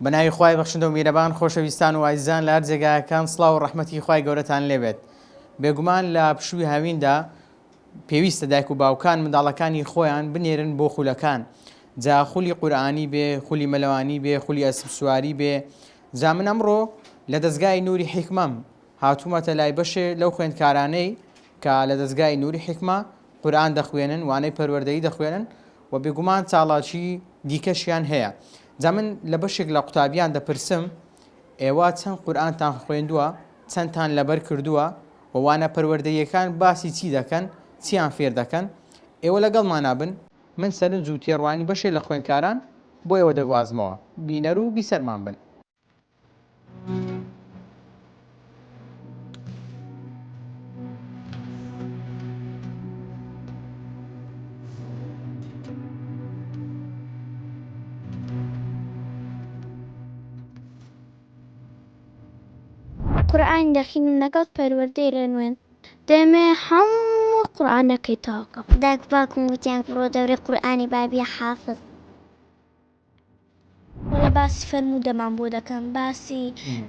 بەناوی خوای بەخشندە و میرەبان خۆشەویستان و ئازیزان لە هەر جێگایەکان سڵاو و ڕەحمەتی خوای گەورەتان لێبێت. بێگومان لە پشووی هاویندا پێویستە دایک و باوکان منداڵەکانی خۆیان بنێرن بۆ خولەکان، جا خولی قورئانی بێ، خولی مەلەوانی بێ، خولی ئەسپ سواری بێ. جا من ئەمڕۆ لە دەستگای نووری حیکمەم هاتوومەتە لای بەشێ لەو خوێندکارانەی کە لە دەستگای نووری حیکمە قورئان دەخوێنن، وانەی پەروەردەیی دەخوێنن و بێگومان چاڵاکی دیکەشیان هەیە. جا من لە بەشێک لە قوتابیان دەپرسم ئێوە چەند قورئانتان خوێندووە، چەندتان لەبەر کردووە و وانە پەروەردەییەکان باسی چی دەکەن، چیان فێر دەکەن. ئێوە لەگەڵمان نابن، من سەرنج و تێڕوانی بەشێک لە خوێندکاران بۆ ئێوە دەگوازمەوە، بینەر و بیسەرمان بن. قورئان دەخوێنم لەگەڵ پەروەردەی ڕێنوێن، دەمێ هەموو قورئانەکەی تاوکەم. دایک باوکم وتیان بڕۆ دەورەی قورئانی بابیە حافظ. وەڵا باسی فەرموودەمان بۆ دەکەن، باسی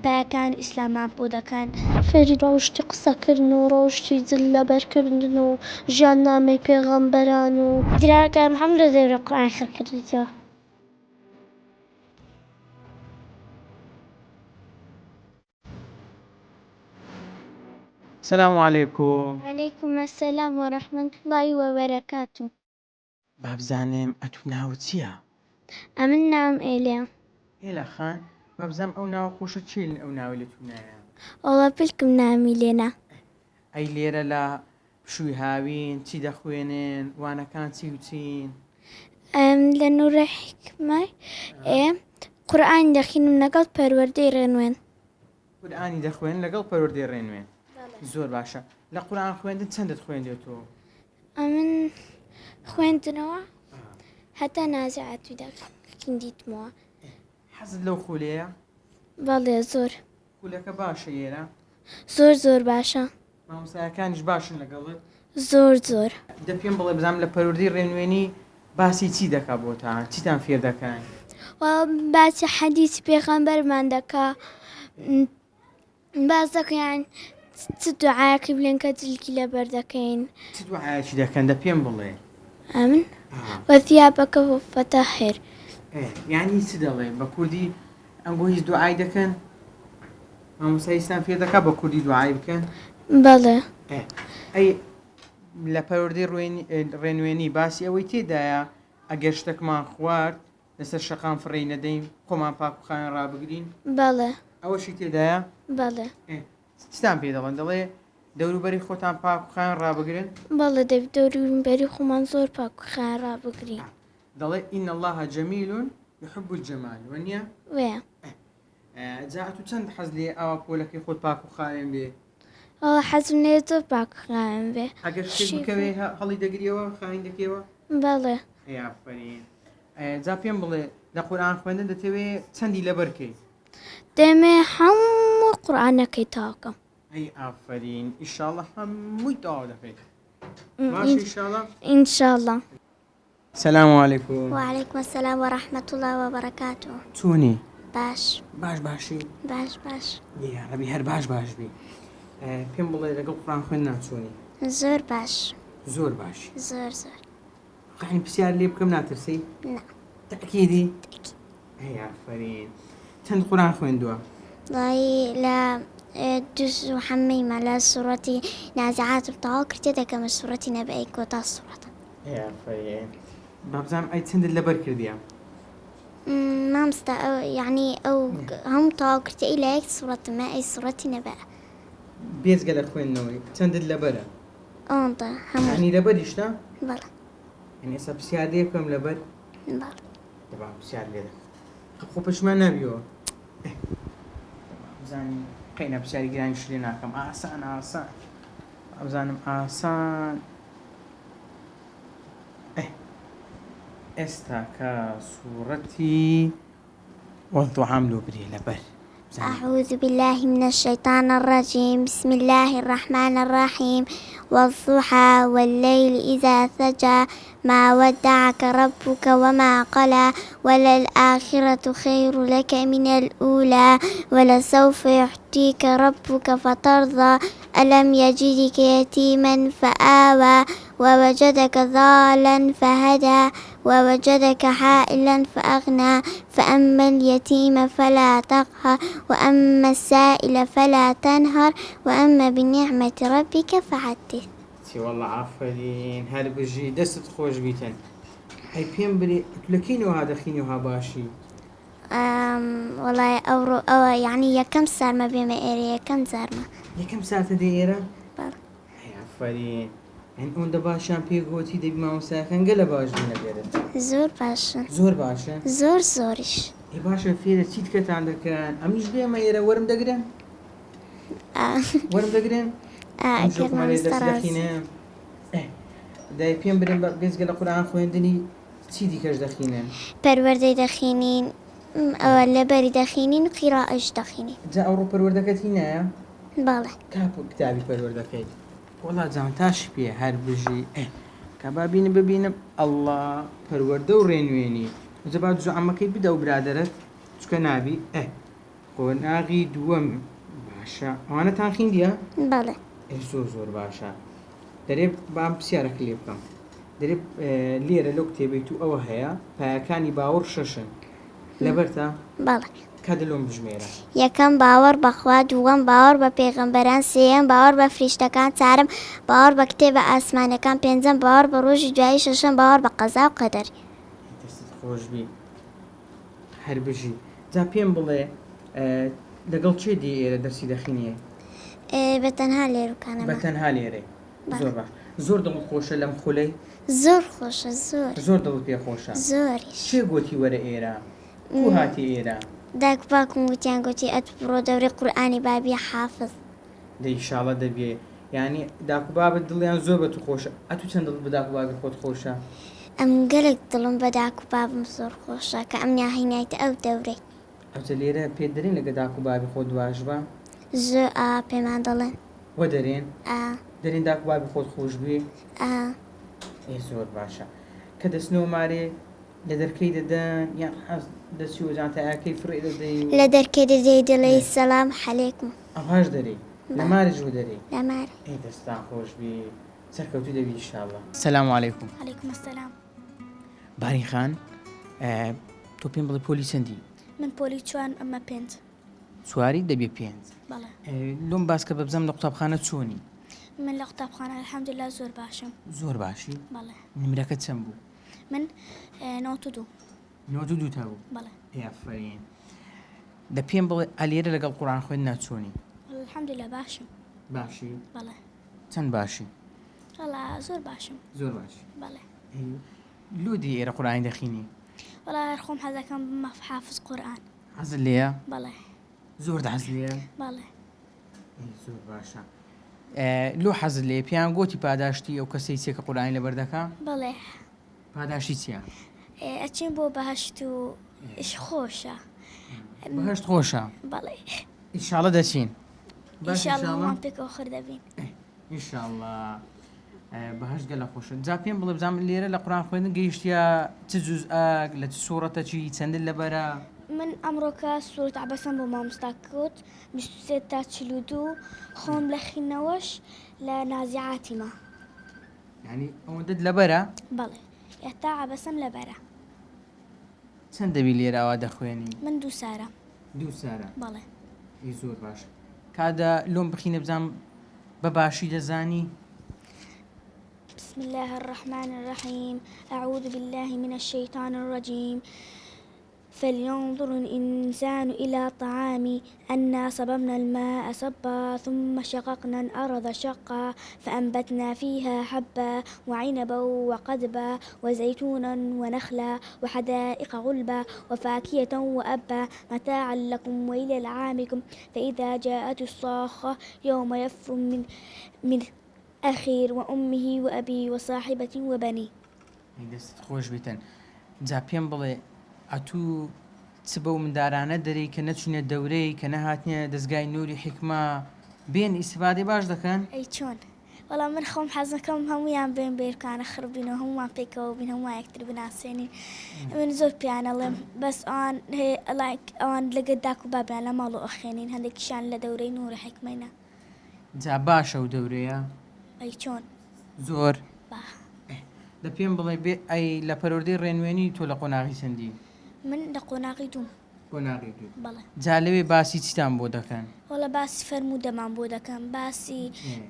پایەکان ئیسلامان بۆ دەکەن، فێری ڕۆژتی قسەکردن و ڕۆژتی جل لەبەرکردن و ژیاننامەی پێغەمبەران و براکەم هەم لە دەورەی قورئان خوێندکردووە. سەلام عەلەیکوم. وعەلەیکوم ئەسسەلام وەڕەحمەتوڵڵاهی وەبەرەکاتوه. با بزانم ئەتوو ناوت چییە؟ ئەمن ناوم ئێلیا. ئێلە خان، با بزانم ئەو ناوە خۆشە چی ئەو ناوی لە توونایە؟ وەڵا پلکم نامی لێنا. ئەی لێرە لە پشووی هاوین چی دەخوێنن، وانەکان چی و چین؟ لە نوورە حیکمە قورئان دەخوێنم لەگەڵ پەروەردەی ڕێنوێن. قورئانی دەخوێنن لەگەڵ پەروەردەی ڕێنوێن. زۆر باشە. لە قورئان خوێندن چەندت خوێندێتەوە؟ ئەمن خوێندنەوە هەتا نازعاتی دەخوێندیتمەوە. حەزت لەو خولەیە؟ بەڵێ زۆر خولەکە باشە ئێرە؟ زۆر باشە. مامۆستایەکانیش باشن لەگەڵت؟ زۆر دە پێم بڵێ بزانم لە پەروەردەی ڕێنوێنی باسی چی دەکا بۆتان، چیتان فێر دەکەن؟ باسی حەدیسی پێغەمبەرمان دەکا، باس دەکەیان چ دوعایەکی بڵێن کە جلکی لەبەر دەکەین. چ دوعایەکی دەکەن دە پێم بڵێ؟ ئەمن وەثیابەکە فەتەحر. یعنی چ دەڵێ بە کوردی ئەمبۆ هیچ دوعای دەکەن؟ مامۆستاییستان فێر دەکا بە کوردی دوعای بکەن؟ بەڵێ. ئەی لە پەروەردەی ڕێنوێنی باسی ئەوەی تێدایە ئەگەر شتێکمان خوارد لەسەر شەقام فڕێی نەدەین خۆمان پاک و خاوێن ڕابگرین؟ بەڵێ. ئەوەشی تێدایە؟ بەڵێ. چتان پێ دەڵێن؟ دەڵێ دەوروبەری خۆتان پاک و خاوێن ڕابگرن؟ بەڵێ دەبێت دەوروبەری خۆمان زۆر پاک و خاوێن ڕابگرین. دەڵێ ئین الله جەمیل یحب الجەمال، وەنیە؟ وێ. جا ئەتوو چەند حەز لێ ئاوا پۆلەکەی خۆت پاک و خاوێن بێ؟ وەڵا حەزم لێیە زۆر پاک و خاوێن بێ. ئەگەر شتێک بکەوێ هەڵی دەگریەوە خاوین دەکەوە؟ بەڵێ. ئافرین. جا پێم بڵێ لە قورئان خوێندن دەتەوێت چەندی لەبەرکەی؟ دەمێ هەموو قورئانەکەی تاوکەم. ئەی ئافرین، ئیشاڵڵا هەمووی تەواو دەکەیت. باشە ئیشاڵڵا؟ ئینشاڵڵا. سەلام عەلەیکوم. وعەلەیکوم ئەسسەلام وەڕەحمەتوڵڵاهی وەبەرەکاتوه. چۆنی؟ باش. باشی؟ باش. یا ڕەبی هەر باش بی. پێم بڵێ لەگەڵ قورئان خوێندنان چۆنی؟ زۆر باش. زۆر باشی. زۆر. قەین پرسیار لێ بکەم ناترسی؟ نا. تەکیدی؟ ئەی ئافرین. چەند قورئان خوێندووە؟ وڵی لە دووس و حەممەیمە لە سوڕەتی نازعاتم تەواو کردێ دەکەمە سوڕەتی نەبەئی کۆتا سوڕەتە. ئەی ئافرین. با بزانم ئەی چەندت لەبەر کردیە؟ مامستا یعنی ئەو هەموو تەواو کردێ ئەی لە یەک سوڕەتمە ئەی سوڕەتی نەبە. بێزگە لە خوێندنەوەی چەندت لەبەرە؟ ئەوەندە هەموو. یعنی لەبەریشتە؟ بەڵێ. یعنی ئێستا پرسیار لێ بکەم لەبەر؟ بەڵێ. دەبا پرسیار لێ دەکەم. خۆ پەشمان نابیەوە. بزانم قەینە پرسیاری گرانیش لێ ناکەم. ئاسان. بزانم ئاسان. ئێستا کە سوورەتی وەضوحام لۆ برێ لەبەر أعوذ بالله من الشيطان الرجيم. بسم الله الرحمن الرحيم. والضحى والليل إذا سجى ما ودعك ربك وما قلى وللآخرة خير لك من الأولى ولسوف يعطيك ربك فترضى ألم يجدك يتيما فآوى ووجدك ضالا فهدى ووجدك عائلا فأغنى فأما اليتيم فلا تقهر وأما السائل فلا تنهر وأما بنعمة ربك فحدث. والله عفرين هر بجي دست خوش بيتن هاي بيم بري لكينو هذا خينو ها باشي والله أو يعني يا كم صار ما بين إيريا كم صار ما يا كم ساعة دايرة بله هاي عفرين يعني اون دباشان بيغوتي دبي ما مساكن قل باش بينا بيرد زور باشن زور باشا زور زورش اي باشا فيرا چیت كت عندك كان اميش بيه ما يرى ورم دقرن ورم دقرن أكيد ما مستراز دخينه داي بيم برين بيز قال القرآن خويندني تيدي كاش دخينه پروردەی دەخینین ئەوە لەبەری دەخینین و قیراءەش دەخینین. جا ئەوڕۆ پەروەردەکەت هینایە بەڵێ کاپۆ کتابی پەروەردەکەیت وڵا جان تاش پێ هەر بژی کابا بینە ببینم ئەڵڵا پەروەردە و ڕێنوێنی جەبا جوعەمەکەی بدە و برادەرت چکە نابی قۆناغی دووەم باشە ئەوانەتان خوێندیە؟ بەڵێ زۆر زۆر باشە دەرێ بام پرسیارەکە لێ بکەم دەرێ لێرە لەو کتێبەی تو ئەوە هەیە پایەکانی باوەڕ شەشن لەبەرتە بەڵێ کا دلۆم بژمێرە یەکەم باوەڕ بەخوا، دووەم باوەڕ بە پێغەمبەران، سێیەم باوەڕ بە فریشتەکان، چارەم باوەڕ بە کتێبە ئاسمانەکان، پێنجەم باوەڕ بە ڕۆژی دوایی، شەشەم باوەڕ بە قەزا و قەدەر. دەستت خۆشبی هەر بژی جا پێم بڵێ لەگەڵ چێ دی ئێرە دەرسی دەخینیە بە تەنها لێرەکانەمە بە تەنها لێرەی زۆر باش زۆر دڵ خۆشە لەم خولەی زۆر خۆشە زۆر زۆر دڵ پێ خۆشە زۆریش. چێ گوتی وەرە ئێرە کو هاتی ئێرە دایک باوکم گوتیان گوتی ئەت بڕۆ دەورەی قورئانی بابی حافظ. دەیشاڵە دەبێ یعنی داکو بابت دڵیان زۆر بە تو خۆشە ئەتو چەند دڵ بە داکو بابی خۆت خۆشە ئەم گەلێک دڵم بە داک و بابم زۆر خۆشە کە ئەم ناهینایتە ئەو دەورەی ئەوتە لێرە پێ دەرێن لەگە داکو بابی خۆت باش بە زۆر پێمان دەڵێن وە دەرێن دەرێن داکو بابی خۆت خۆش بێ زۆر باشە کە دەستنەوە مارێ لە دەرکەی دەدەن یان حەز دەچی وەجان تایاکەی فڕێ دەدەی لە دەرکەی دەدەی دەڵێی سەلام حەلێکم ئەوهاش دەرێ لە مارە ژوو دەرێ لەمارە. دەستان خۆش بێ سەرکەوتو دەبی ئینشاءڵڵا. سەلام عەلەیکوم. عەلەیکوم ئەسسەلام. بارین خان تۆ پێم بڵێ پۆلی چەندی؟ من پۆلی چوان ئەمە پێنج. چواری دەبێ پێنج. بەڵێ لۆم باسکە بە بزەم لە قوتابخانە چۆنی؟ من لە قوتابخانە الحەمدوللا زۆر باشم. زۆر باشی؟ بەڵێ نمرەکە چەند بوو؟ من 92. 92 تا بوو؟ بەڵێ ئەفەرین. دە پێم بڵێ ئەلێرە لەگەڵ قورئان خوێندنا چۆنی؟ الحەمدوللا باشم. باشی؟ بەڵێ چەند باشی؟ وەڵا زۆر باشم. زۆر باشی. بەڵێ لودی ئێرە قورئانی دەخینی؟ وەڵا خۆم حەزەکەم بمە حافظ قورئان. حەزت لێیە؟ بەڵێ زۆر حەز لێیە؟ بەڵێ زۆر باشە. لۆ حەزت لێ پێیان گۆتی پاداشتی ئەو کەسەی چێکە قورئانی لەبەر دەکا؟ بەڵێ پاداشتی چییە؟ ئەچین بۆ بەهەشت و ئیش خۆشە. بەهەشت خۆشە؟ بەڵێ ئینشاڵڵا دەچین. ئینشاڵڵا هەمووان پێکەوە خڕ دەبین. ئینشاءڵڵا بەهەشت گەلە خۆشە. جا پێم بڵێ بزانم لێرە لە قورئان خوێندن گەیشتیە چ جوزئاک لە چ سوورەتە چی چەندن لەبەرە؟ من ئەمڕۆکە سوورەت عەبەسەم بۆ مامۆستا کەوت 23 تا 42 خۆم لە خینەوەش لە نازیعاتیمە. یعنی ئەوەندەت لەبەرە؟ بەڵێ ئێستا عەبەسەم لەبەرە. چەند دەبی لێرە ئەوا دەخوێنی؟ من 2 سارە. 2 سارە؟ بەڵێ زۆر باشە. کادا لۆم بخینە بزانم بە باشی دەزانی؟ بسم الله الرحمن الرحيم. أعوذ بالله من الشيطان الرجيم. فلينظر الإنسان إلى طعامه أنا صببنا الماء صبا ثم شققنا الأرض شقا فأنبتنا فيها حبا وعنبا وقضبا وزيتونا ونخلا وحدائق غلبا وفاكهة وأبا متاعا لكم ولأنعامكم فإذا جاءت الصاخة يوم يفر من أخي وأمه وأبي وصاحبة وبني. دەست خۆش بیتن. جا پێم بڵێ ئەتوو چ بەو مندارانە دەری کە نەچونە دەورەی کە نەهاتنە دەستگای نووری حکمە بێن ئیسفادەی باش دەکەن ئەی چۆن وەڵام من خۆم حەزەکەم هەمویان بێن بێرکانە خڕبینەوە هەمومان پێکەوە بین هەمووان یەکتر بناسیێنین من زۆر پیانەڵێم بەس ئەوان ئەوان لەگەت داک و بابیان لە ماڵ و ئەخێنین هەندێکیشان لە دەورەی نوورە حکمەینە جا باشە و دەورەیە ئەی چۆن زۆر با دە پێم بڵێ بێ ئەی لە پەروەردەی ڕێنوێنی تۆ لە قۆناغی سندی من لە قۆناغی دوم قۆناغی دوو بەڵێ جا لەوێ باسی چیتان بۆ دەکەن وەڵە باسی فەرموودەمان بۆ دەکەن باسی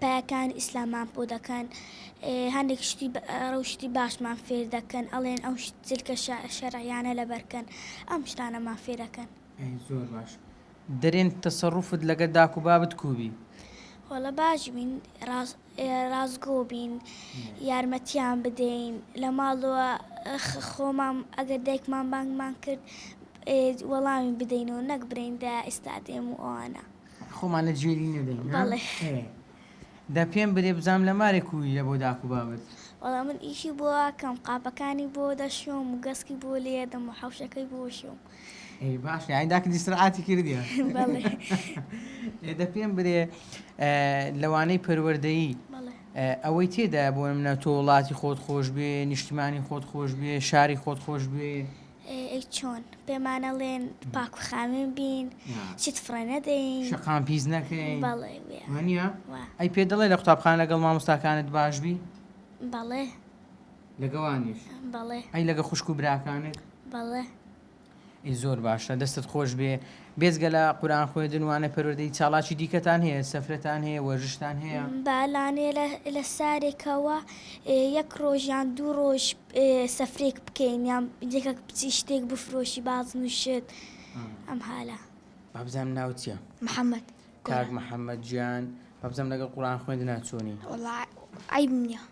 پایەکانی ئیسلامان بۆ دەکەن هەندێک شتی ڕەوشتی باشمان فێر دەکەن ئەڵێن ئەو جلکە شەرعیانە لەبەرکەن ئەم شتانەمان فێرەکەن زۆر باش دەرێن تەسەڕوفت لەگە داک و بابت کوبی وەڵە باش بین ڕازگۆ بین یارمەتیان بدەین لە ماڵەوە خۆمان ئەگەر دایکمان بانگمان کرد وەڵامی بدەینەوە نەک برێندا ئێستا دێم و ئەوانە خۆمان لە جێری نەدەین بەڵێ دە پێم برێ بزانام لە مارێک کوی لە بۆ داک و بابت وەڵام من ئیشی بۆ کەم قاپەکانی بۆ دەشۆم و گەسکی بۆ لێدەم و حەوشەکەی بۆ شۆم باش یانی داکە دیسرعاتی کردیە بەڵێ دە پێم برێ لەوانەی پەروەردەیی بەڵێ ئەوەی تێدا بۆ منە تۆ وڵاتی خۆت خۆش بێ نیشتمانی خۆت خۆش بێ شاری خۆت خۆش بێ ئەی چۆن پێمانەڵێن پاک و خاوێن بین چیت فڕە نەدەین شەقام پیس نەکەین بەڵێ وێ وانە وا ئەی پێ دەڵێ لە قوتابخانە لەگەڵ مامۆستاکانت باش بی بەڵێ لەگەوانیش بەڵێ ئەی لەگە خوشک و براکانت بەڵێ ئەی زۆر باشە دەستت خۆش بێ بێزگە لە قورآن خوێندنوانە پەروەردەی چاڵاکی دیکەتان هەیە سەفرەتان هەیە وەرزشتان هەیە باڵانێ لە سارێکەوە یەک ڕۆژیان دوو ڕۆژ سەفرێک بکەین یان یەکێک بچی شتێک بفرۆشی باز نووشت ئەم حالە بابزانم ناوت چییە محەممەد کاک محەممەد گیان بابزەم لەگەڵ قورآن خوێندنا چۆنی عیب نییە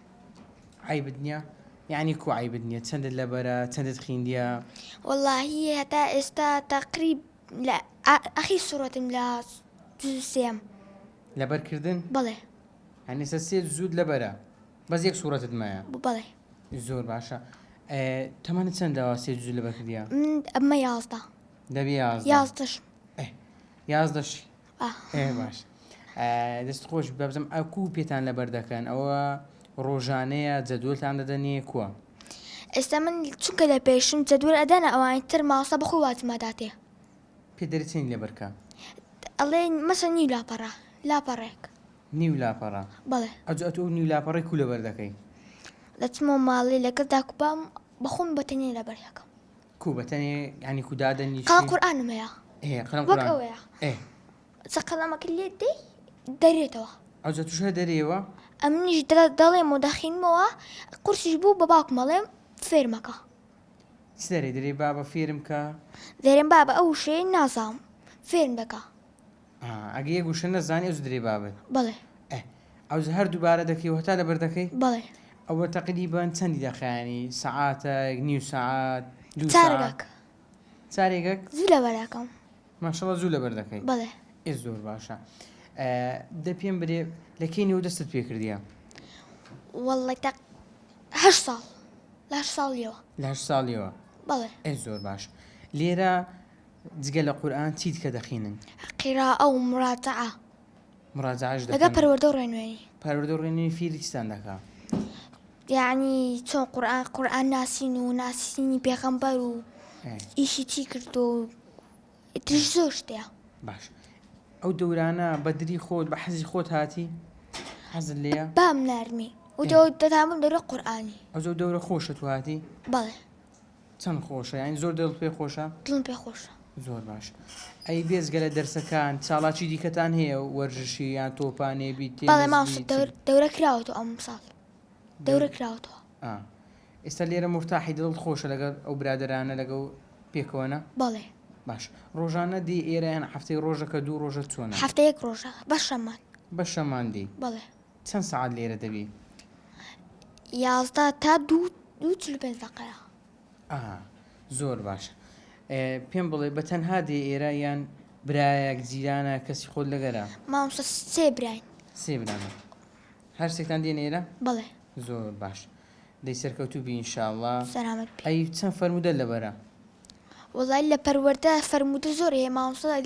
عیبت نییە یعنی کو عیبت نییە چەندت لەبەرە چەندت خوێندیە واللهی هەتا ئێستا تقریب لە ئەخی سوورەتم لە سێم لەبەرکردن بەڵێ هەنیسە سێ زود لەبەرە بەس یەک سوورەتت مایە بەڵێ زۆر باشە تەمەنت چەندەوە سێ جوود لەبەرکردیە من ئەمە یازدە دەبی یازدەش یازدەشی باش دەست خۆش بەبزم ئەکو پێتان لەبەر دەکەن ئەوە ڕۆژانەیە جەدوڵتان دەدەنێ کووە ئێستا من چونکە لە پێشم جەدول ئەدەنە ئەوان تر ماسە بەخۆی واتماداتێ پێ دەرچین لەبەرکە ئەڵێ مەسە نی لاپەڕە لاپەڕێک نیو لاپەڕە بەڵێ ئەو نیو لاپەڕی کو لەبەر دەکەی دەچمە ماڵی لەگەڵ داکوبام بەخۆم بەتەنێ لەبەرەکەم کو بەتەنێ ینی کودادەنی قەڵ قورئانم هەیە وەک ئەوەیە سەقەڵەمەکە لێ دەی دەرێتەوە ئەو تووشە دەرێەوە ئەمنیش دەڵێم و دەخینمەوە قورسیش بوو بە باوک مەڵێم فێرمەکە چ دەرێ دەرێ بابە فێرم کە دەرێن بابە ئەو شەیە نازام فێرم بکە ئەگە یە گوشە نەزانانی ئەوز درێ بابێت بەڵێ ئەوز هەر دووبارە دەکەی هەتا لەبەر دەکەی بەڵێ ئەوە تەقریبان چەندی دەخیانی سەعاتە نیو سەعات چارگەک چارێگەک زوو لەبەرەکەم ماشەڵە زوو لەبەر دەکەی بەڵێ زۆر باشە دە پێم برێ لەکەینی و دەستت پێ کردیە وەڵی تاق 8 ساڵ لە 8 ساڵیەوە لە 8 ساڵیەوە بەڵێ زۆر باش لێرە جگە لە قورئان چیت کە دەخینن قیرا ئەو مڕاتەعە مڕاجعش لەگە پەروەردە و ڕێنوێنی پەروەردە و ڕێنوێنی فێریستان دەکا یعنی چۆن قورئان ناسین و ناسینی پێغەمبەر و ئیشی چی کرد و تریش زۆر شتەیە باش ئەو دەورانە بەدری خۆت بە حەزی خۆت هاتی حەزت لێیە بام نارمی و دەتامم دەرە قورئانی ئەو زۆر دەورە خۆشە تو هاتی بەڵێ چەند خۆشە یانی زۆر دڵ پێ خۆشە دڵم پێ خۆشە زۆر باش ئەی بێزگە لە دەرسەکان چاڵاکی دیکەتان هەیە وەرزشی یان تۆپانێ بیت بەڵێ ماوسە دەورە کراوەتەوە ئەم ساڵ دەورە کراوەتەوە ئێستا لێرە مرتاحی دڵت خۆشە لەگەڵ ئەو برادرانە لەگەڵ پێکەوەنە بەڵێ باش ڕۆژانە دی ئێرەیان هەفتەی ڕۆژەکە دوو ڕۆژە چۆنە هەفتە یەک ڕۆژە بە شەمان بە شەمان دی بەڵێ چەند سەعات لێرە دەبی 11 تا 2:45 دقەیە زۆر باش پێم بڵێ بە تەنها دێ ئێرە یان برایەک جیرانە کەسی خۆت لەگەرە مامۆستا سێ براین سێ برانە هەر شتێکتان دێن ئێرە بەڵێ زۆر باش دەی سەرکەوتوو بی ئینشاءڵڵا سەلامەت ئەی چەند فەرمودە لەبەرە وڵای لە پەروەردە فەرموودە زۆر هەیە مامۆستا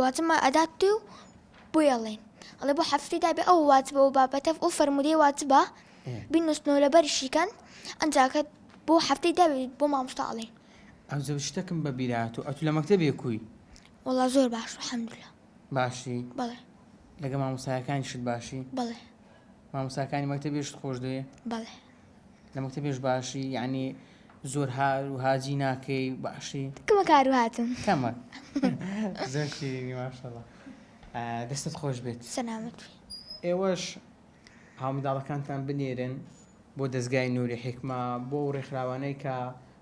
واتمە ئەدات و بۆیڵێن ئەڵێ بۆ هەفتەی دابێ ئەو واتبە و بابەتە ئەو فەرمودەی واتبە بینوستنەوە لە بەریشیکەن ئەنجاکە بۆ هەفتەی دابێت بۆ مامۆستا ئەڵێن ئەو زەو شتەکەم بە بیرات و ئەتو لە مەکتەبێ کوی وەڵا زۆر باش الحەمدوللا باشی بەڵێ لەگە مامۆستایەکانی شت باشی بەڵێ مامۆستاکانی مەکتەبێشت خۆش دەوێ بەڵێ لە مەکتەبێش باشی یعنی زۆر هار و هاجی ناکەی باشی کەمە کار و هاتم کەمە زۆر شیرینی ماشەڵڵا دەستت خۆش بێت سەلامەت ئێوەش هاو منداڵەکانتان بنێرن بۆ دەستگای نووری حکمە بۆ ڕێکخراوانەی کە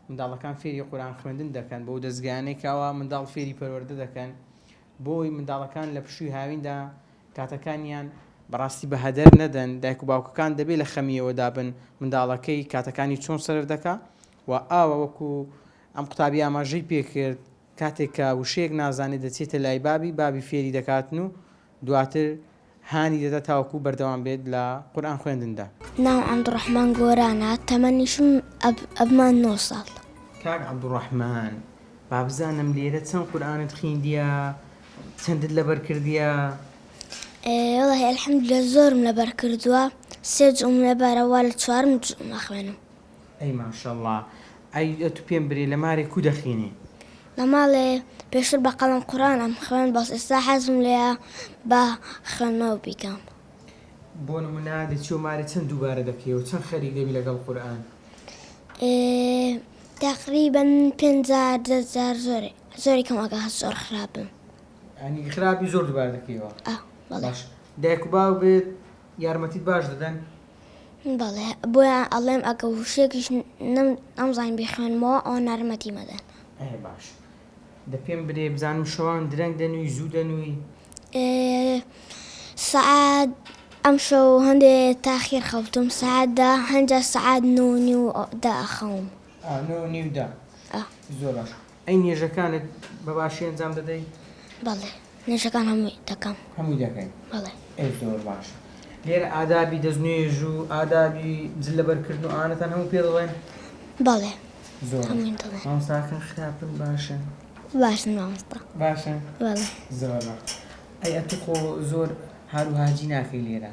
منداڵەکان فێری قورئان خوێندن دەکەن بۆ دەستگایانەی کەوا منداڵ فێری پەروەردە دەکەن بۆی منداڵەکان لە پشووی هاویندا کاتەکانیان بەڕاستی بە هەدەر نەدەن دایک و باوکەکان دەبێت لە خەمیەوە دابن منداڵەکەی کاتەکانی چۆن سەرف دەکا و ئاوە وەکو ئەم قوتابی ئاماژەی پێکرد کاتێک کە وشەیەک نازانێت دەچێتە لای بابی فێری دەکاتن و دواتر هانی دەدا تاوەکو بەردەوام بێت لە قورئان خوێندندا. ناو عەبدوڕەحمان گۆرانە تەمەنیشم ئەبمان 9 ساڵ. کاک عەبدوڕەحمان با بزانم لێرە چەند قورئانت خوێندیە چەندت لەبەر کردیە؟ وەڵی ئەلحەمدولillah زۆرم لەبەر کردووە 3 جوم لەبەرەوە لە 4م جوم ئەخوێنم. ئەی ماشەڵڵا ئەی تو پێم برێ لە مارێ کو دەخوێنی؟ لە ماڵێ پێشتر بە قەڵەم قورئانم خوێن بەس ئێستا حەزم لێیە بە خوێندنەوە بیکەم. بۆ نمونە دەچی و مارێ چەند دووبارە دەکەی و چەند خەریک دەبی لەگەڵ قورئان؟ تقریباً 5,000 زۆری کەم ئەگە زۆر خراپم. ئەنی خراپی زۆر دووبارە دەکەیەوە؟ بەڵێ. باش دایک و باو بێت یارمەتیت باش دەدەن؟ بەڵێ بۆیان ئەڵێم ئەگە وشێکیش ئەمزانین بخوێنمەوە ئەوە نارمەتی مەدەن. ئەی باش دە پێم برێ بزانم شەوان درەنگ دەنووی زوو دەنووی؟ سەعات ئەم شەو هەندێ تاخیر خەوتم سەعاتدا هەنجا سەعات 9:30 ئەخەوم. 9:30 زۆر باش. ئەی نێژەکانت بە باشی ئەنجام دەدەی؟ بەڵێ نێژەکان هەمووی دەکەم. هەمووی دەکەین؟ بەڵێ. ئەی زۆر باش. لێرە ئادابی دەستنوێژ و ئادابی جل لەبەرکردن و ئانەتان هەموو پێ دەڵێن؟ بەڵێ زۆر هەمووی دەڵێن. مامۆستاکان خراپن باشن؟ باشن مامۆستا. باشن؟ بەڵێ. زۆر باش. ئەی ئەتو خۆ زۆر هار و هاجی ناکەی لێرە؟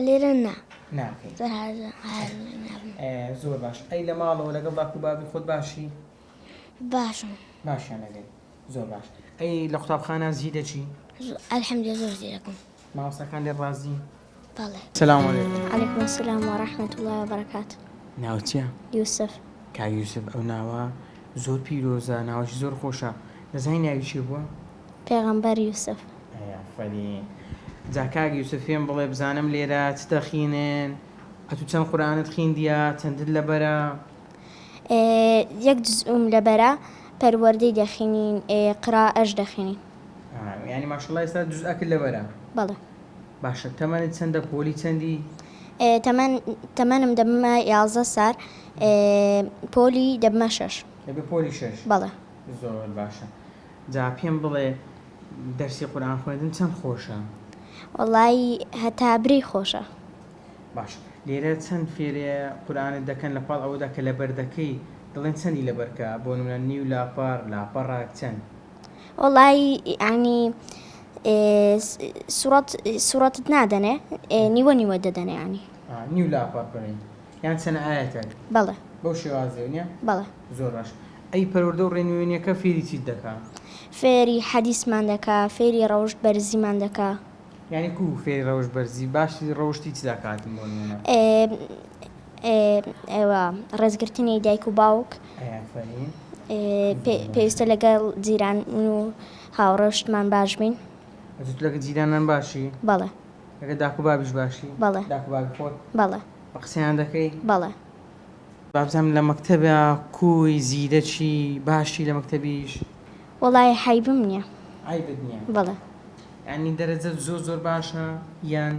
لێرە نا. ناکەی. زۆر هار نابم. زۆر باش. ئەی لە ماڵەوە لەگەڵ باوک و بابی خۆت باشی؟ باشم. باشیان ئەگەی زۆر باش. ئەی لە قوتابخانە زیی دەچی؟ ئەلحەمدولillah زۆر زیرەکم. مامۆستاکان لێ ڕازی؟ بەڵێ. سەلام عەلەیکوم. عەلەیکوم السەلام وەڕەحمەتوڵڵاهی وبەرەکاتوه. ناوت چییە؟ یوسف. کاک یوسف ئەو ناوە زۆر پیرۆزە ناوەشی زۆر خۆشە. دەزانی ناوی چی بووە؟ پێغەمبەر یوسف. ئەفەرین. جا کاک یوسف پێم بڵێ بزانم لێرە چ دەخوێنن؟ ئەتو چەند قورئانت خوێندیە؟ چەندت لەبەرە؟ 1 جزئوم لەبەرە پەروەردەی دەخوێنین قرائەش دەخوێنین. یعنی ماشەڵڵا ئێستا جوزئەکت لەبەرە؟ بەڵێ. باشە تەمەنت چەندە پۆلی چەندی؟ تەمەنم دەبمە 11 سال پۆلی دەبمە 6. دەبێ پۆلی 6؟ بەڵێ. زۆر باشە. جا پێم بڵێ دەرسی قورئان خوێندن چەند خۆشە؟ وەڵی هەتا بری خۆشە. باش لێرە چەند فێرێ قورئانت دەکەن لەپاڵ ئەوەدا کە لەبەر دەکەی دەڵێن چەندی لەبەرکە بۆ نمونە نیو لاپەڕێک چەند؟ وەڵی ینی سوڕەتت نادەنێ نیوە دەدەنێ ینی. نیو لاپەڕ بڕین یان چەند ئاەتە؟ بەڵێ. بەو شێوازەیە نییە؟ بەڵێ. زۆر باش. ئەی پەروەردە و ڕێنوێنیەکە فێری چیت دەکا؟ فێری حەدیسمان دەکا فێری ڕەوشت بەرزیمان دەکا. یعنی کو فێری ڕەوشت بەرزی باشی ڕەوشتی چ دەکاتن بۆ نمونە؟ ئێوە ڕێزگرتنی دایک و باوک ئەفەرین. پێویستە لەگەڵ جیران و هاوڕێشتمان باش بین. ئەتو لەگە جیرانان باشی؟ بەڵێ. لەگە داک و بابیش باشی؟ بەڵێ. داک و بابی خۆت؟ بەڵێ. بە قسەیان دەکەی؟ بەڵێ. بابزانم لە مەکتەبە کوی زیرە چی باشی لە مەکتەبیش؟ وەڵی حەیبم نییە. عیبت نییە؟ بەڵێ. یعنی دەرەجەت زۆر باشە یان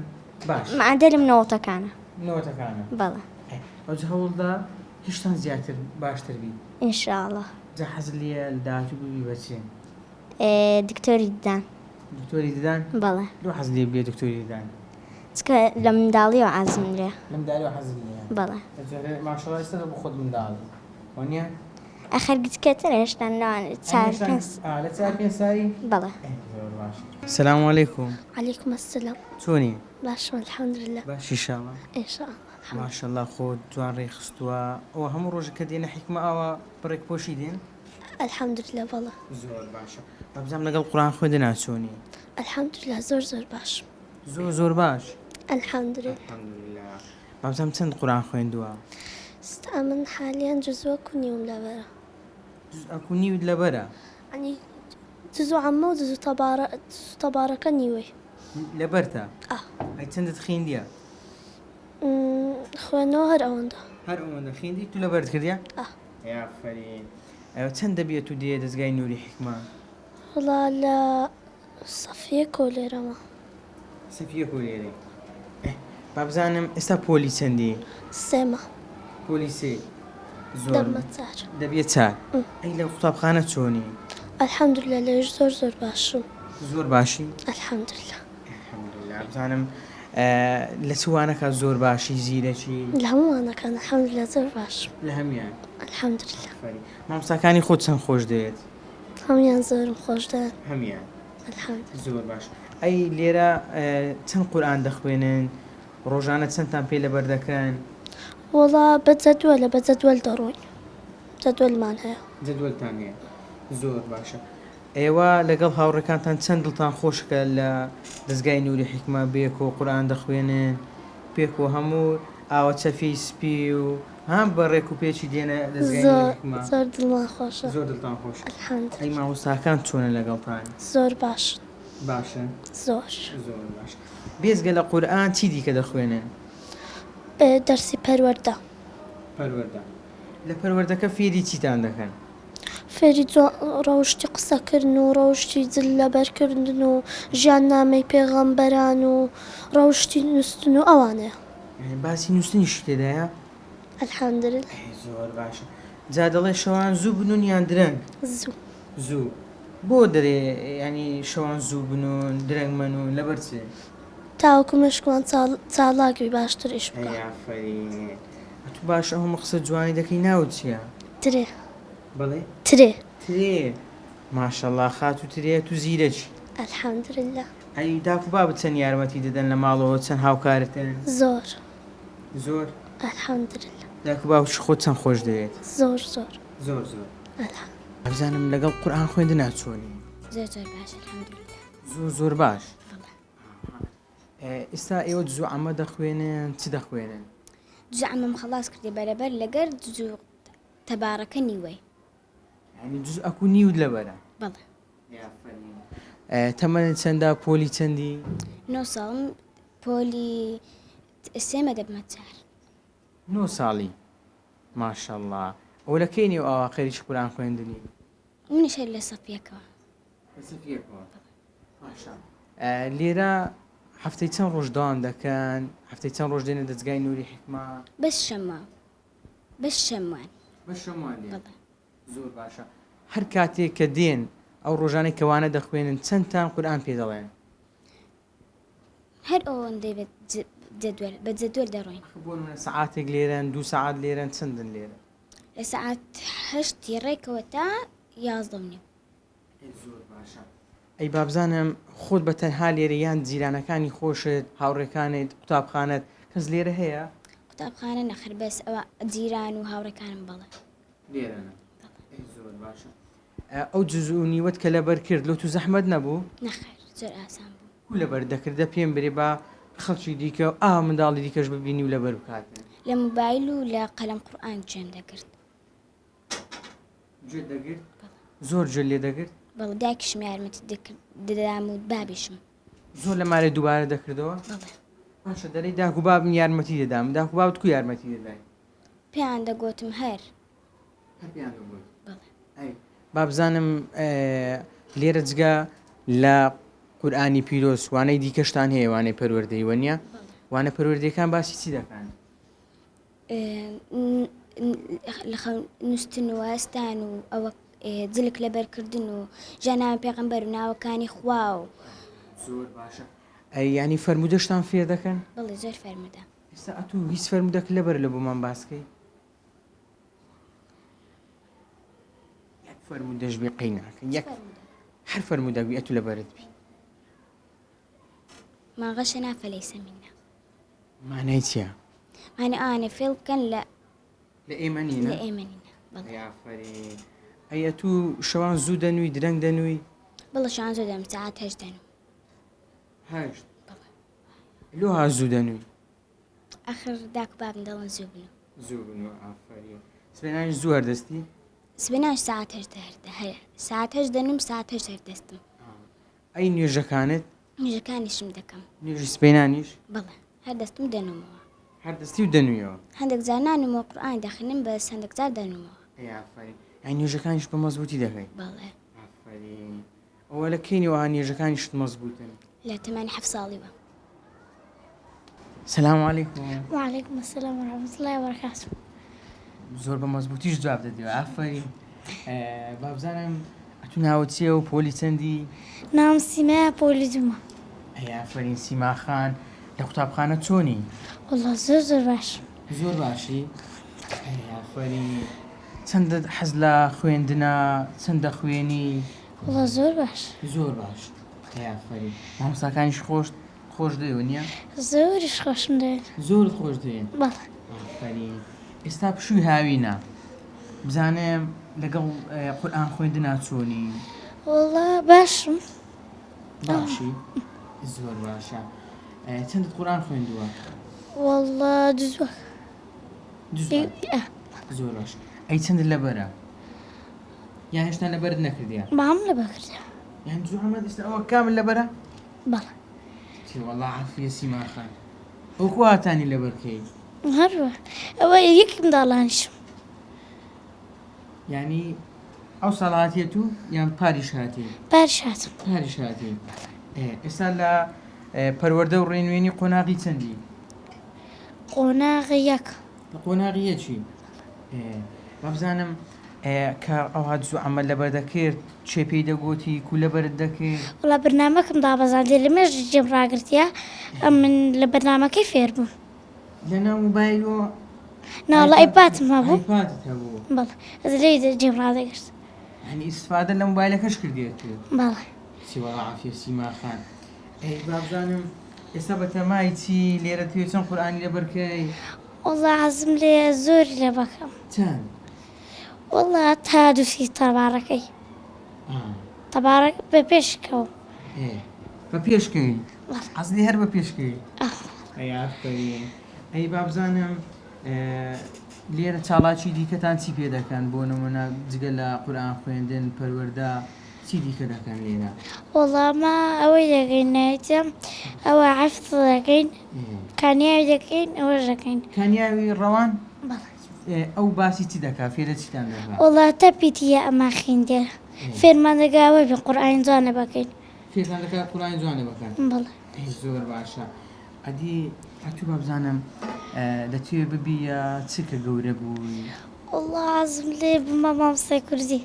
باش؟ معدەلم 90%. 90%. بەڵێ. ئەوج هەوڵدا هێشتان زیاتر باشتر بی؟ ئینشاءڵڵا. جا حەزت لێیە لە داهاتوو ببی بە چی؟ دکتۆری ددان. دکتۆری ددان؟ بەڵێ. دۆ حەزت لێ بێ دکتۆری ددان؟ چکە لە منداڵیەوە عازم لێ. لە منداڵیەوە حەزت لێیە؟ بەڵێ. ماشەڵڵا ئێستا بۆ خۆت منداڵی وانییە؟ ئەخەرگیتکەتە هێشتا ناوانێت چار پێنج لە چار پێ ساری بەڵێ سلام علیکم عەلیکم ئەسسەلام چۆنی باشم الحەمدولله باشی شاڵە ئینشاءالله ماشەڵڵا خۆت جوان ڕێخستووە ئەوە هەموو ڕۆژەکە دێنە حیکمە ئاوە بڕێک پۆشی دێن الحەمدولله بەڵێ زۆر باشە بابزانم لەگەڵ قورآن خوێندنا چۆنی الحەمدولله زۆر زۆر باشم زۆر باش الحەمدولله الحەمدولله بابزانم چەند قورآن خوێندووە ستا من حالیان جزوەکو نیوم لەبەرە ئەکو نیوت لەبەرە ینی جزو عەمە و جزو تەبارەکە نیوەی لەبەرتە ئەی چەندت خوێندیە خوێنەوە هەر ئەوەندە هەر ئەوەندە خوێندی تو لەبەرت کردیە یافەرین ئەوە چەند دەبێت تو دێ دەستگای نووری حیکمە وڵا لە سەفیە کۆلێرەمە سەفیە کۆلێرەی بابزانم ئێستا پۆلی چەندی سێمە پۆلیسی زۆر دەمە چار دەبێت چار ئەی لە قوتابخانە چۆنی الحەمدولله لێش زۆر زۆر باشم زۆر باشی الحەمدولله الحەمدولله بزانم لە چوانەکە زۆر باشی زیرەکی لە هەمووانەکان الحەمدولله زۆر باشم لە هەمیان الحەمدولله مامۆستاکانی خۆت چەند خۆش دەوێت هەمویان زۆرم خۆش دەن هەمیان الحەمدولله زۆر باش ئەی لێرە چەند قورئان دەخوێنن ڕۆژانە چەندتان پێ لەبەر دەکەن وڵا بەجەدوەلە بەجەدوەل دەڕۆین جەدوەلمان هەیە جدولتان هەیە زۆر باشە ئێوە لەگەڵ هاوڕێکانتان چەند دڵتان خۆشکە لە دەستگای نووری حیکمە بێک و قورئان دەخوێنن پێک و هەموو ئاوە چەفی سپی و هەم بەڕێک و پێچی دێنە دەستگای نووری حیکمە زۆر دڵمان خۆشە زۆر دڵتان خۆش الحەمدولله ئەی مامۆستاکان چۆنە لەگەڵتان زۆر باش باشن زۆر زۆر باش بێزگە لە قورئان چی دیکە دەخوێنن دەرسی پەروەردە پەروەردە لە پەروەردەکە فێری چیتان دەکەن فێری ڕەوشتی قسەکردن و ڕەوشتی جل لەبەرکردن و ژیان نامەی پێغەمبەران و ڕەوشتی نووسن و ئەوانەیە باسی نووسنیش تێدایە الحەمدولله زۆر باشە جا دەڵێ شەوان زوو بنون یان درەنگ زوو زوو بۆ دەرێ ینی شەوان زوو بنون درەنگ منون لەبەر چێ تاوەکو مشکوان چالاکی باشتر ئیش بکە یافەرین تو باش ئەومە قسە جوانی دەکەی ناوت چییە ترێ بڵێ ترێ ترێ ماشەڵڵا خات و ترێ تو زیرەکی الحەمدولله ئەی داکو با چەند یارمەتی دەدەن لە ماڵەوە چەند هاوکارتن زۆر زۆر الحەمدولله داکو باوش خۆت چەند خۆش دەوێت زۆر زۆر زۆر زۆر الحەمدولله بزانم لەگەڵ قورئان خوێندن ناچۆنی زۆر زۆر باش الحەمدولله زۆر باش ئێستا ئێوە جزوو عەمە دەخوێنن چ دەخوێنن جزء عمم خلاص کردی بەرەبەر لەگەر جزء تەبارەکە نیوەی ینی جزء ئەکو نیود لەبەرە بەڵێ تەمەنت چەندە پۆلی چەندی 9 ساڵم پۆلی سێمە دەبمە چار 9 ساڵی ماشەڵڵا ئەو لە کەینی و ئاواخەریش قورئان خوێندنی منیش هەر لە سەفیەکەوە لێرە هەفتەی چەند ڕۆژ داوام دەکەن هەفتەی چەند ڕۆژ دێنە دەستگای نووری حیکمە بەس شەمە بەس شەموان بەشەمان بەڵێ زۆر باشە هەر کاتێک کە دێن ئەو ڕۆژانەی کەوانە دەخوێنن چەندتان قورئان پێ دەڵێن هەر ئەوەندەی جدول بە جدول دەڕۆین بۆ نمونە سەعاتێک لێرەن 2 سەعات لێرەن چەندن لێرە لە سەعات 8 ڕێکەوە تا 11 زۆر باشە ئەی بابزانم خۆت بە تەنها لێرە یان جیرانەکانی خۆشت هاوڕێکانت قوتابخانەت کەس لێرە هەیە قوتابخانە نەخر بەس ئەوە جیران و هاوڕێکانم بەڵێ لێرەنە زۆر باشە ئەو جزوونیوەت کە لەبەر کرد لۆ تو زەحمەت نەبوو نەخێر زۆر ئاسان بوو و لەبەر دەکردە پێم برێ بە خەڵکی دیکە و منداڵی دیکەش ببینی و لەبەر بکاتن لە موبایل و لە قەلەم قورئان جێم دەکرد گوێت دەگرت زۆر جوێ لێ دەگرت بەڵێ دایکیشم یارمەتی دەدام و بابیشم زۆر لەمارێ دووبارە دەکردەوە بەڵێ باشە دەرەی داکو بابم یارمەتی دەدام داکو بابت کو یارمەتی دەدای پێیان دەگوتم هەر بەڵێ بابزانم لێرە جگە لە قورئانی پیرۆز وانەی دیکەشتان هەیە وانەی پەروەردەی وەنیە وانە پەروەردەیەکان باسی چی دەکەن نووسن و هەستان و ئەوە جلک لەبەرکردن و ژیاننامە پێغەمبەر و ناوەکانی خوا و زۆر باشە ینی فەرمودەشتان فێر دەکەن بەڵێ زۆر فەرموودە ئێستا ئەتوو هیچ فەرمودەک لەبەر لە بۆمان باسکەی فەرموو دەژبێ قەیناکە یەک هەر فەرموو دەگوی ئەتو لەبەرت بی ما غشنا فليس منا مانای چییە؟ معنى أنا فيل كان لا لە ئێمە نینە؟ لأيمننا بالله یافەرین ئەیە تو شەوان زوو دەنووی درەنگ دەنووی؟ بالله شو عنده دم ساعات هجدن هەشت لۆ ها زوو دەنووی؟ آخر داك باب ندلن زوبنا زوو بنوە ئافەرین سبێنانیش زوو هەردەستی؟ سبناش ساعات هجده هيا ساعات هجدنم ساعات هجده دستم ئەی نوێژەکانت نجا كان يشم دكم نوێژی سبێنانیش بالله هردستم دنمو هەردەستی و دەنوویەوە عندك زانان مو قرآن داخلين بس عندك زار دنمو ئافەرین ئەی نوێژەکانیش بە مەزبوطی دەکەی؟ بالله ئافەرین ئەوە لە کەینەوە نوێژەکانیشت مەزبوطن لا تماني حف صالبة سلام علیکم وعليكم السلام ورحمة الله وبركاته. زۆر بە مەزبوطیش جواب دەدیوە ئافەرین بابزانم ئەتو ناوت چییە و پۆلی چەندی؟ نام سیما پۆلیزمە. ئەی ئافەرین سیماخان لە قوتابخانە چۆنی؟ والله زۆر باش. زۆر باشی؟ ئەی ئافەرین چەندە حەز لە خوێندنە چەندە خوێنی؟ والله زۆر باش. زۆر باش ئەی ئافەرین مامۆستاکانیش خۆش دەوێ نییە؟ زۆریش خۆشم دەوێت. زۆرت خۆش دەوێن؟ بەڵێ. ئافەرین ئێستا پشووی هاوینە بزانێم لەگەڵ قورئان خوێندنا چۆنی؟ والله باشم. باشی؟ زۆر باشە چەندت قورئان خوێندووە؟ والله دوزوە. زۆر باش ئەی چەندت لەبەرە؟ یان هێشتا لەبەرت نەکردیە؟ بام لە بەکردە. یان زوو ئەمە ئێستا ئەوە کامل لەبەرە؟ بەڵێ. وەڵڵا عافیە سیماخان ئەو کو هاتانی لەبەرکەی؟ هەروە ئەوە یەکم داڵانیشم. یعنی ئەو ساڵ هاتیە تو یان پاریش هاتی؟ پاریش هاتم. پاریش هاتی ئێستا لە پەروەردە و ڕێنوێنی قۆناغی چەندی؟ قۆناغی یەک. لە قۆناغی یەکی بابزانم کە ئەو هات زوو ئەمە لەبەر دەکرد چێ پێی دەگوتی کو لەبەرت دەکرد؟ وڵا بەرنامەکەم دابەزاندێ لە مێژ جێم ڕاگرتیا ئەم من لە بەرنامەکەی فێر بووم. لەناو موبایلەوە ناوڵە ئایپاتم هەبوو. ئایپاتت هەبوو؟ بەڵێ ئەس لێ جێم ڕادەگرت. هەنی ئیسفادە لە موبایلەکەش کردێت؟ بەڵێ. سیوەڵا عافیە سیماخان ئەی بابزانم ئێستا بە تەمای چی لێرە توێ چەند قورئانی لەبەرکەی؟ والله حەزم لێ زۆری لێ بەکەم. چەند؟ والله تا دووسی تەبارەکەی. تەبارەک بە پێشکەوە. بە پێشکەی؟ حەزی هەر بە پێشکەی؟ ئەی ئافەرین ئەی بابزانم لێرە چاڵاکی دیکەتان چی پێ دەکەن بۆ نمونە جگە لە قورئان خوێندن پەروەردە چی دیکە دەکەن لێرە؟ والله ما ئەوەی دەکەین نایتم ئەوە حەفت دەکەین کانیاوی دەکەین ئەوەش دەکەین. کانیاوی ڕەوان؟ بەڵێ. ئەو باسی چی دەکات فێرە چیتان دەکات؟ والله تەپیتیە ئەمە خوێندێ فێرمان دەگاوە بێ قورئانی جوانە بەکەین. فێرتان دەکات قورئانی جوانە بەکەن؟ بەڵێ. زۆر باشە ئەدی هەتوو بابزانم دەتوێ ببیە چکە گەورە بووی؟ والله حەزم لێ بمە مامۆستای کوردی.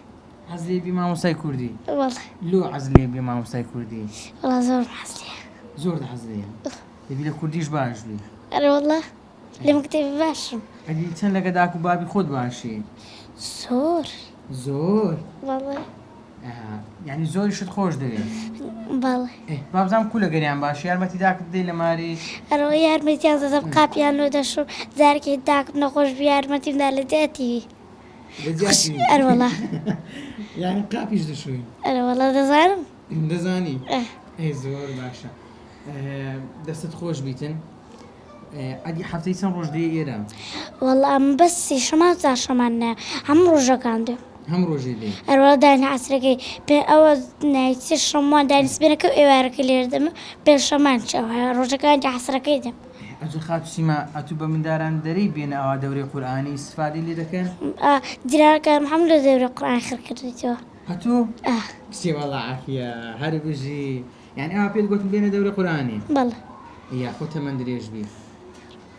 حەز لێ بی مامۆستای کوردی؟ بەڵێ. لۆ حەز لێ بی مامۆستای کوردی؟ والله زۆر حەز لێیە. زۆر حەز لێیە؟ دەبی لە کوردیش باش بی؟ ئەرێ والله لێ مەکتێبی باشم. ئەدی چەند لەگە داک و بابی خۆت باشی؟ زۆر. زۆر؟ بەڵێ. یعنی زۆریشت خۆش دەوێت؟ بەڵێ. بابزانم کو لە گەریان باشی یارمەتی داکت بدەی لە ماری؟ ئەرەوە یارمەتیان دەدەم قاپیان لۆ دەشم جارێکی داکم نەخۆش بی یارمەتیمدا لە دێتی. ئەرێ والله. یعنی قاپیش دەشوی؟ ئەرێ والله دەزانم. دەزانی؟ ئەی زۆر باشە دەستت خۆش بیتن ئەدی هەفتەی چەند ڕۆژ دێ ئێرە؟ والله ئەم بەسی شەمان تا شەمان نایە هەموو ڕۆژەکان دێ. هەم ڕۆژێ دێ؟ ئەروە دانی عەسرەکەی پێ ئەوە نایچی شەمان دانیسبێنەکە ئێوارەکە لێر دەمە پێ شەمان ڕۆژەکانی عەسرەکەی دەم. ئەجە خات سیما ئەتوو بە منداران دەرەی بێنە ئەوە دەورەی قورئانی ئیسفادەی لێ دەکەن؟ جیرانەکانم هەموو لە دەورەی قورئان خڕکردیتەوە. هەتوو؟ کچێ وەڵڵا عافیە هەر بژی یعنی ئەوە پێت گوتم بێنە دەورەی قورئانی؟ بەڵێ. یا خۆ تەمەند درێژ بی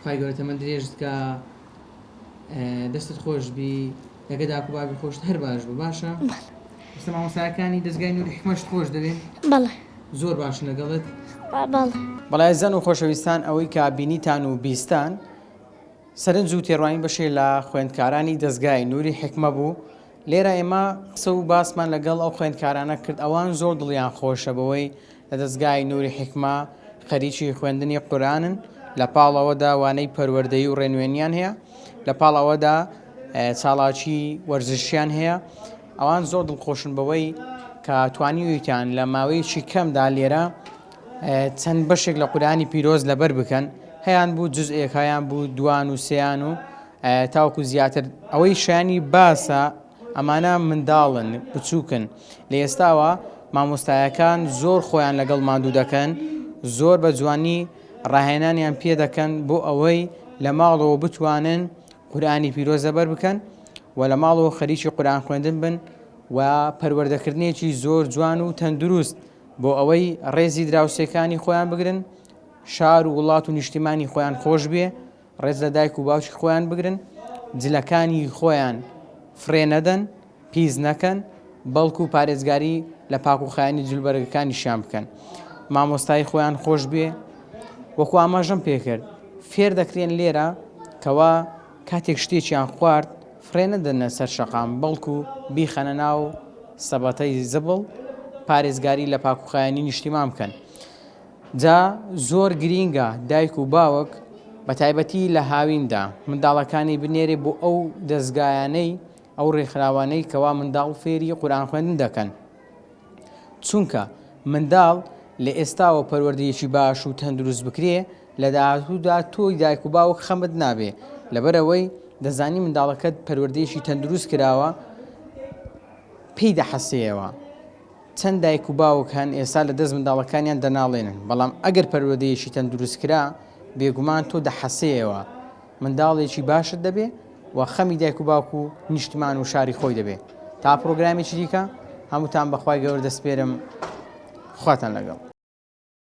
خوای گەورە تەمەند درێژت کە دەستت خۆش بی لەگە داک و بابی خۆشت هەر باش بوو باشە؟ ئێستا مامۆستاکانی دەستگای نووری حکمەشت خۆش دەوێت؟ بەڵێ. زۆر باشن لەگەڵت؟ بەڵێ. بەڵای زەن و خۆشەویستان ئەوەی کە بینیتان و بیستان سەرنج و تێڕوانی بەشێ لە خوێندکارانی دەستگای نووری حکمە بوو لێرە ئێمە قسە و باسمان لەگەڵ ئەو خوێندکارانە کرد ئەوان زۆر دڵیان خۆشە بەوەی لە دەستگای نووری حکما خەریکی خوێندنی قورئانن لە پاڵەوەدا وانەی پەروەردەیی و ڕێنوێنیان هەیە لە پاڵەوەدا چاڵاکی وەرزشیان هەیە ئەوان زۆر دڵخۆشن بەوەی کە توانیویتیان لە ماوەیەکی کەمدا لێرە چەند بەشێک لە قورئانی پیرۆز لەبەر بکەن هەیان بوو جزئێکیان بوو دوان و سێیان و تاوکو زیاتر ئەوەی شایانی باسە ئەمانە منداڵن بچووکن لە ئێستاوە مامۆستایەکان زۆر خۆیان لەگەڵ ماندوو دەکەن زۆر بە جوانی ڕاهێنانیان پێ دەکەن بۆ ئەوەی لە ماڵەوە بتوانن قورئانی پیرۆز لەبەر بکەن و لە ماڵەوە خەریکی قورئان خوێندن بن و پەروەردەکردنێکی زۆر جوان و تەندروست بۆ ئەوەی ڕێزی دراوسێکانی خۆیان بگرن شار و وڵات و نیشتیمانی خۆیان خۆش بێ ڕێز لە دایک و باوکی خۆیان بگرن جلەکانی خۆیان فرێ نەدەن پیس نەکەن بەڵکو و پارێزگاری لە پاک و خایانی جلبەرگەکانیشیان بکەن مامۆستای خۆیان خۆش بێ وەکو ئاماژەم پێکرد فێر دەکرێن لێرە کەوا کاتێک شتێکیان خوارد فرێ نەدەنە سەر شەقام بەڵکو بیخەنە ناو سەبەتەی زبڵ پارێزگاری لە پاک و خایانی نیشتیمان بکەن جا زۆر گرینگە دایک و باوک بە تایبەتی لە هاویندا منداڵەکانی بنێرێ بۆ ئەو دەستگایانەی ئەو ڕێکخراوانەی کەوا منداڵ فێری قورئان خوێندن دەکەن چونکە منداڵ لە ئێستاوە پەروەردەیەکی باش و تەندروست بکرێ لە داهاتوودا تۆی دایک و باوک خەمت نابێ لەبەرەوەی دەزانی منداڵەکەت پەروەردەیەکی تەندروست کراوە پێی دەحەسەیەوە چەند دایک و باوک هەن ئێستا لە دەست منداڵەکانیان دەناڵێنن بەڵام ئەگەر پەروەردەیەکی تەندروست کرا بێگومان تۆ دەحەسەیەوە منداڵێکی باشت دەبێ و خەمی دایک و باوک و نیشتمان و شاری خۆی دەبێ تا پرۆگرامێکی دیکە هەمووتان بەخوای گەورە دەسپێرم خواتان لەگەڵ